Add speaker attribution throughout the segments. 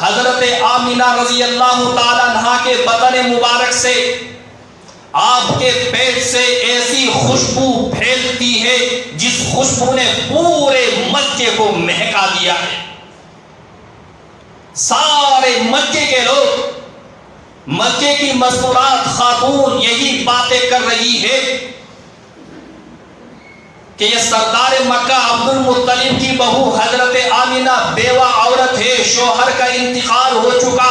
Speaker 1: حضرت آمینہ رضی اللہ تعالیٰ عنہا کے بدن مبارک سے، آپ کے پیٹ سے ایسی خوشبو پھیلتی ہے جس خوشبو نے پورے مکے کو مہکا دیا ہے۔ سارے مکے کے لوگ، مکے کی مستورات خاتون یہی باتیں کر رہی ہے کہ یہ سردار مکہ عبد المطلب کی بہو حضرت آمینہ بیوہ عورت ہے، شوہر کا انتقال ہو چکا،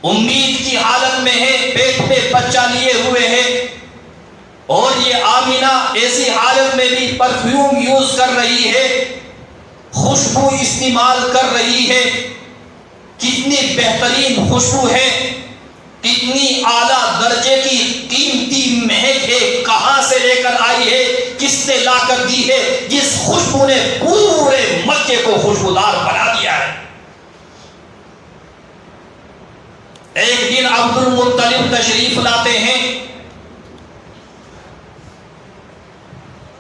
Speaker 1: امید کی حالت میں ہے، پیٹ پہ بچہ لیے ہوئے ہے، اور یہ آمینہ ایسی حالت میں بھی پرفیوم یوز کر رہی ہے، خوشبو استعمال کر رہی ہے۔ کتنی بہترین خوشبو ہے، کتنی اعلیٰ درجے کی قیمتی مہک ہے، کہاں سے لے کر آئی ہے، کس نے لا کر دی ہے، جس خوشبو نے پورے مکے کو خوشبودار بنا دیا ہے۔ ایک دن عبد المطلب تشریف لاتے ہیں،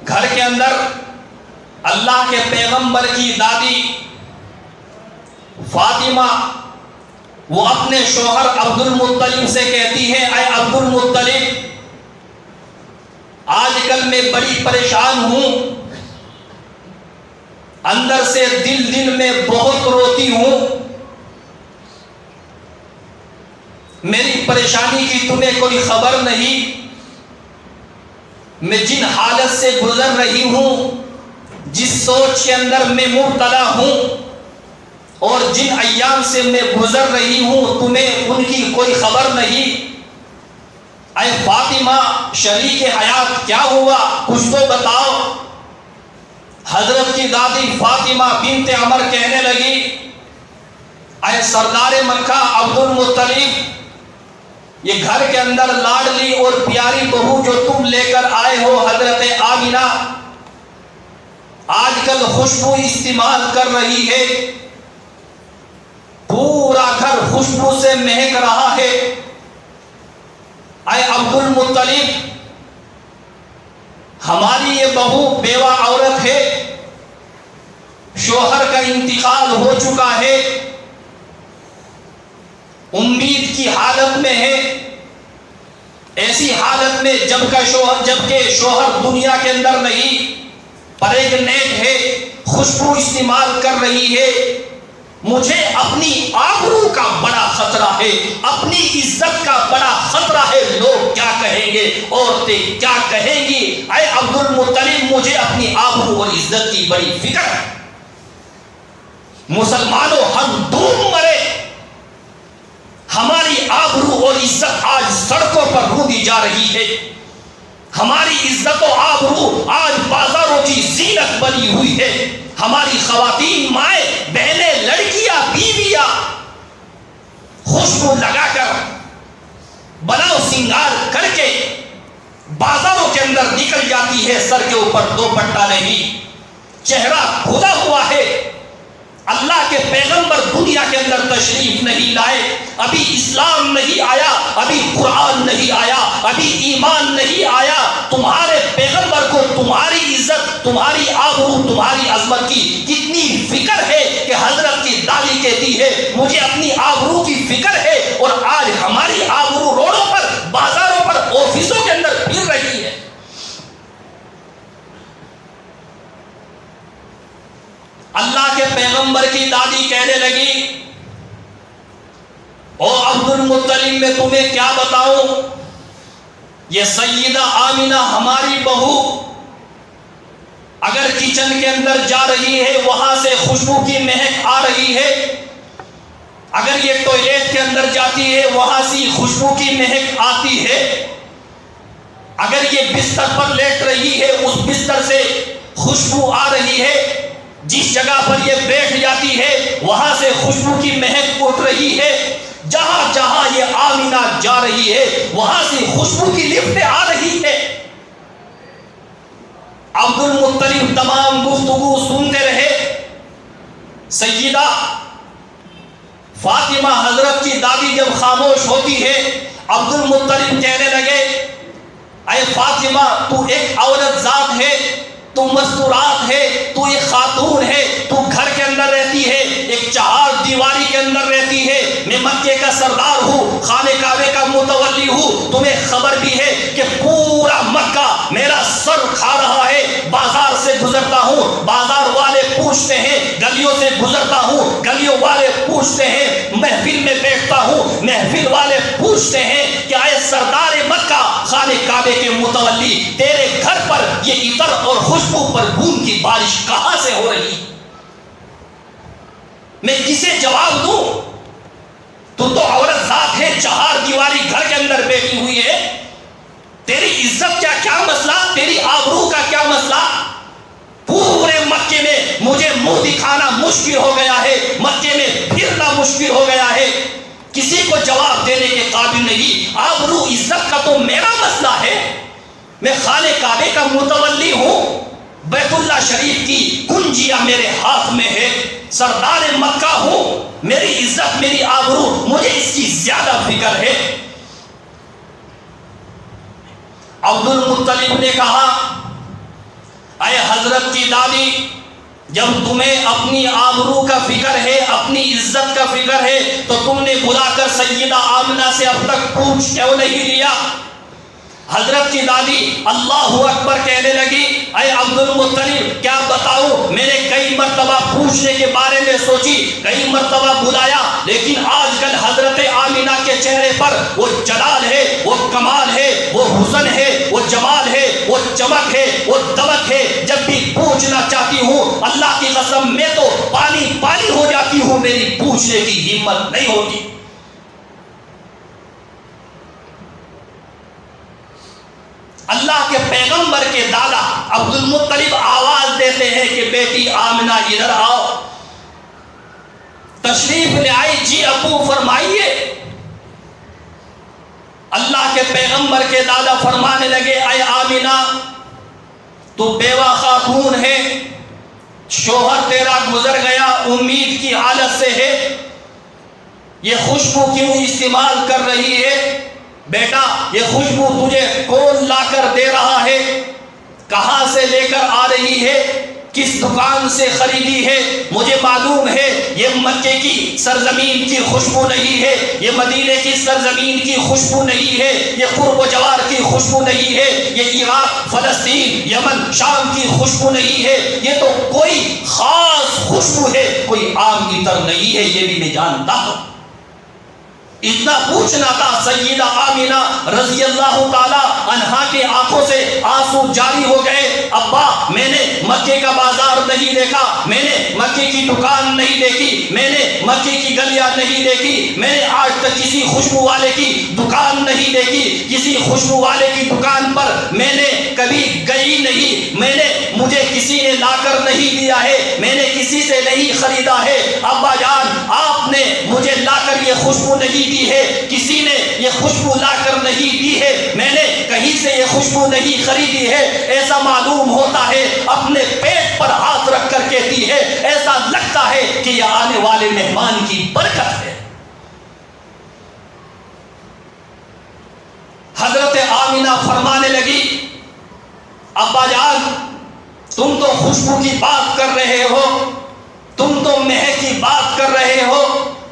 Speaker 1: گھر کے اندر اللہ کے پیغمبر کی دادی فاطمہ وہ اپنے شوہر عبد المطلب سے کہتی ہے، اے عبد المطلب، آج کل میں بڑی پریشان ہوں، اندر سے دل میں بہت روتی ہوں، میری پریشانی کی تمہیں کوئی خبر نہیں، میں جن حالت سے گزر رہی ہوں، جس سوچ کے اندر میں مبتلا ہوں، اور جن ایام سے میں گزر رہی ہوں، تمہیں ان کی کوئی خبر نہیں۔ اے فاطمہ، شریک حیات کیا ہوا، کچھ تو بتاؤ۔ حضرت کی دادی فاطمہ بنت عمر کہنے لگی، اے سردار مکہ عبد المطلب، یہ گھر کے اندر لاڈلی اور پیاری بہو جو تم لے کر آئے ہو حضرت آمینہ، آج کل خوشبو استعمال کر رہی ہے، پورا گھر خوشبو سے مہک رہا ہے۔ اے عبد المطلب، ہماری یہ بہو بیوہ عورت ہے، شوہر کا انتقال ہو چکا ہے، امید کی حالت میں ہے، ایسی حالت میں جبکہ شوہر دنیا کے اندر نہیں، پریگنیٹ ہے، خوشبو استعمال کر رہی ہے، مجھے اپنی آبرو کا بڑا خطرہ ہے، اپنی عزت کا بڑا خطرہ ہے، لوگ کیا کہیں گے، عورتیں کیا کہیں گی۔ اے عبد المطلب، مجھے اپنی آبرو اور عزت کی بڑی فکر ہے، مسلمانوں ہم ڈوب مرے، ہماری آبرو اور عزت آج سڑکوں پر رونی جا رہی ہے، ہماری عزت و آبرو آج بازاروں کی زینت بنی ہوئی ہے، ہماری خواتین، مائیں، بہنیں، لڑکیاں، بیویاں خوشبو لگا کر، بناؤ سنگار کر کے بازاروں کے اندر نکل جاتی ہے، سر کے اوپر دوپٹہ نہیں، چہرہ کھلا ہوا ہے۔ اللہ کے پیغمبر دنیا کے اندر تشریف نہیں لائے، ابھی اسلام نہیں آیا، ابھی قرآن نہیں آیا، ابھی ایمان نہیں آیا، تمہارے پیغمبر کو تمہاری عزت، تمہاری آبرو، تمہاری عظمت کی کتنی فکر ہے کہ حضرت کی دادی کہتی ہے مجھے اپنی آبرو کی فکر ہے، اور آج ہماری آبرو روڈوں پر، بازاروں پر، آفسوں کے اندر پھر رہی ہے۔ اللہ کے پیغمبر کی دادی کہنے لگی، او عبد المطلب، میں تمہیں کیا بتاؤں، یہ سیدہ آمینہ ہماری بہو اگر کچن کے اندر جا رہی ہے، وہاں سے خوشبو کی مہک آ رہی ہے، اگر یہ ٹوائلٹ کے اندر جاتی ہے، وہاں سے خوشبو کی مہک آتی ہے، اگر یہ بستر پر لیٹ رہی ہے، اس بستر سے خوشبو آ رہی ہے، جس جگہ پر یہ بیٹھ جاتی ہے وہاں سے خوشبو کی مہک اٹھ رہی ہے، جہاں جہاں یہ آمینہ جا رہی ہے وہاں سے خوشبو کی لفٹ آ رہی ہے۔ عبد المطلب تمام گفتگو سنتے رہے۔ سیدہ فاطمہ حضرت کی دادی جب خاموش ہوتی ہے، عبد المطلب کہنے لگے، اے فاطمہ، تو ایک عورت ذات ہے، تو مستورات ہے، تو ایک خاتون ہے، تو گھر کے اندر رہتی ہے، ایک 4 دن دیواری کے اندر رہتی ہے، میں مکے کا سردار ہوں، خانہ کعبے کا متولی ہوں، تمہیں خبر بھی ہے کہ پورا مکہ میرا سر کھا رہا ہے، بازار سے گزرتا ہوں، بازار والے پوچھتے ہیں، گلیوں سے گزرتا ہوں، گلیوں والے پوچھتے ہیں، محفل میں بیٹھتا ہوں، محفل والے پوچھتے ہیں کہ اے سردار مکہ، خانہ کعبے کے متولی، تیرے گھر پر یہ عطر اور خوشبو پر بون کی بارش کہاں سے ہو رہی؟ میں کسے جواب دوں؟ تو عورت ذات ہے، چہار دیواری گھر کے اندر بیٹھی ہوئی ہے، تیری عزت کا کیا مسئلہ، تیری آبرو کا کیا مسئلہ؟ پورے مکے میں مجھے منہ دکھانا مشکل ہو گیا ہے، مکے میں پھرنا مشکل ہو گیا ہے، کسی کو جواب دینے کے قابل نہیں، آبرو عزت کا تو میرا مسئلہ ہے، میں خانہ کعبے کا متولی ہوں، بیت اللہ شریف کی کنجیاں میرے ہاتھ میں ہے، سردار مکہ ہوں، میری عزت میری آبرو مجھے اس کی زیادہ فکر ہے۔ عبد المطلب نے کہا اے حضرت کی دادی، جب تمہیں اپنی آبرو کا فکر ہے، اپنی عزت کا فکر ہے، تو تم نے بلا کر سیدہ آمنہ سے اب تک پوچھ کیوں نہیں لیا؟ حضرت کی دادی اللہ اکبر کہنے لگی، اے عبد المطلب کیا بتاؤں، میں نے کئی مرتبہ پوچھنے کے بارے میں سوچی، کئی مرتبہ بلایا، لیکن آج کل حضرت آمنہ کے چہرے پر وہ جلال ہے، وہ کمال ہے، وہ حسن ہے، وہ جمال ہے، وہ چمک ہے، وہ دمک ہے، جب بھی پوچھنا چاہتی ہوں اللہ کی قسم میں تو پانی پانی ہو جاتی ہوں، میری پوچھنے کی ہمت نہیں ہوتی۔ اللہ کے پیغمبر کے دادا عبد المطلب آواز دیتے ہیں کہ بیٹی آمنہ ادھر آؤ، تشریف لے آئی، جی ابو فرمائیے۔ اللہ کے پیغمبر کے دادا فرمانے لگے، اے آمنہ تو بیوہ خاتون ہے، شوہر تیرا گزر گیا، امید کی حالت سے ہے، یہ خوشبو کیوں استعمال کر رہی ہے؟ بیٹا یہ خوشبو تجھے کون لا کر دے رہا ہے؟ کہاں سے لے کر آ رہی ہے؟ کس دکان سے خریدی ہے؟ مجھے معلوم ہے یہ مکے کی سرزمین کی خوشبو نہیں ہے، یہ مدینے کی سرزمین کی خوشبو نہیں ہے، یہ قرب و جوار کی خوشبو نہیں ہے، یہ عراق فلسطین یمن شام کی خوشبو نہیں ہے، یہ تو کوئی خاص خوشبو ہے، کوئی عام عطر نہیں ہے، یہ بھی میں جانتا ہوں۔ اتنا پوچھنا تھا، سیدہ آمنہ رضی اللہ تعالی عنہا کی آنکھوں سے آنسو جاری ہو گئے، ابا میں نے مکے کا بازار نہیں دیکھا، میں نے مکے کی دکان نہیں دیکھی، میں نے مکے کی گلیاں نہیں دیکھی، میں نے آج تک کسی خوشبو والے کی دکان نہیں دیکھی، کسی خوشبو والے کی دکان پر میں نے کبھی گئی نہیں، مجھے کسی نے لا کر نہیں دیا ہے، میں نے کسی سے نہیں خریدا ہے، ابا جان آپ نے مجھے لا کر یہ خوشبو نہیں دی ہے، کسی نے یہ خوشبو لا کر نہیں دی ہے، میں نے کہیں سے یہ خوشبو نہیں خریدی ہے، ایسا معلوم ہوتا ہے اپنے پیٹ پر ہاتھ رکھ کر کہتی ہے، ایسا لگتا ہے کہ یہ آنے والے مہمان کی برکت ہے۔ حضرت آمنہ فرمانے لگی، ابا جان تم تو خوشبو کی بات کر رہے ہو، تم تو مہک کی بات کر رہے ہو،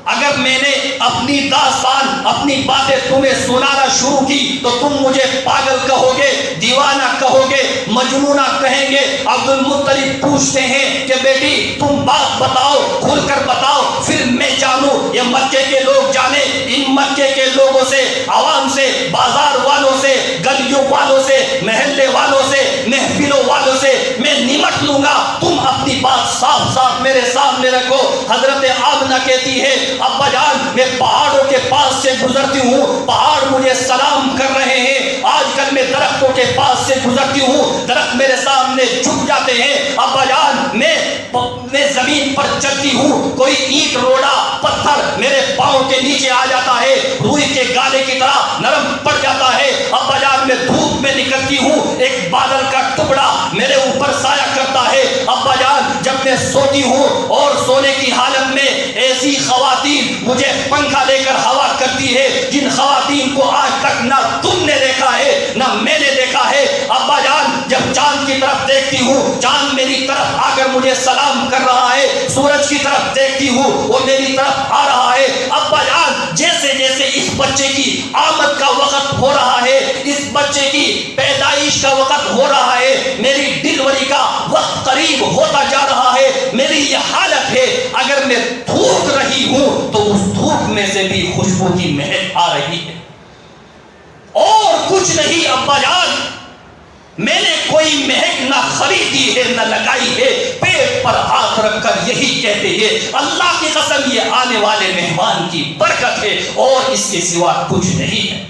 Speaker 1: اگر میں نے اپنی داستان اپنی باتیں تمہیں سنانا شروع کی تو تم مجھے پاگل کہو گے، دیوانہ کہو گے، مجنونہ کہیں گے۔ عبد المطلب پوچھتے ہیں کہ بیٹی تم بات بتاؤ، کھل کر بتاؤ، پھر میں جانوں، یہ مکے کے لوگ جانے، ان مکے کے لوگوں سے، عوام سے، بازار والوں سے، گلیوں والوں سے، محلے والوں سے، محفلوں والوں سے میں نمٹ لوں گا، تم اپنی بات صاف صاف میرے سامنے رکھو۔ حضرت آمنہ کہتی ہے، ابا جان میں پہاڑوں کے پاس سے گزرتی ہوں، پہاڑ مجھے سلام کر رہے ہیں، آج کل میں درختوں کے پاس سے گزرتی ہوں، درخت میرے سامنے جھک جاتے ہیں، ابا جان میں زمین پر چلتی ہوں، کوئی اینٹ روڑا پتھر میرے پاؤں کے نیچے آ جاتا ہے، روئی کے گالے کی طرح نرم پڑ جاتا ہے، ابا جان میں دھوپ میں نکلتی ہوں، ایک بادل کا ٹکڑا میرے اوپر سایہ کرتا ہے، ابا جان جب میں سوتی ہوں اور سونے کی حالت میں ایسی خواتین مجھے پنکھا لے کر ہوا کرتی ہے جن خواتین کو آج تک نہ تم نے دیکھا ہے نہ میں نے دیکھا ہے، ابا جان جب چاند کی طرف دیکھتی ہوں چاند میری طرف آ کر مجھے سلام کر رہا ہے، سورج کی طرف دیکھتی ہوں وہ میری طرف جیسے جیسے اس بچے کی آمد کا وقت ہو رہا ہے، اس بچے کی پیدائش کا وقت ہو رہا ہے، میری ڈلیوری کا وقت قریب ہوتا جا رہا ہے، میری یہ حالت ہے، اگر میں تھوک رہی ہوں تو اس تھوک میں سے بھی خوشبو کی مہک آ رہی ہے، اور کچھ نہیں ابا جان، میں نے کوئی مہک نہ خریدی ہے نہ لگائی ہے، پیٹ پر ہاتھ رکھ کر یہی کہتے ہیں اللہ کی قسم یہ آنے والے مہمان کی برکت ہے اور اس کے سوا کچھ نہیں ہے۔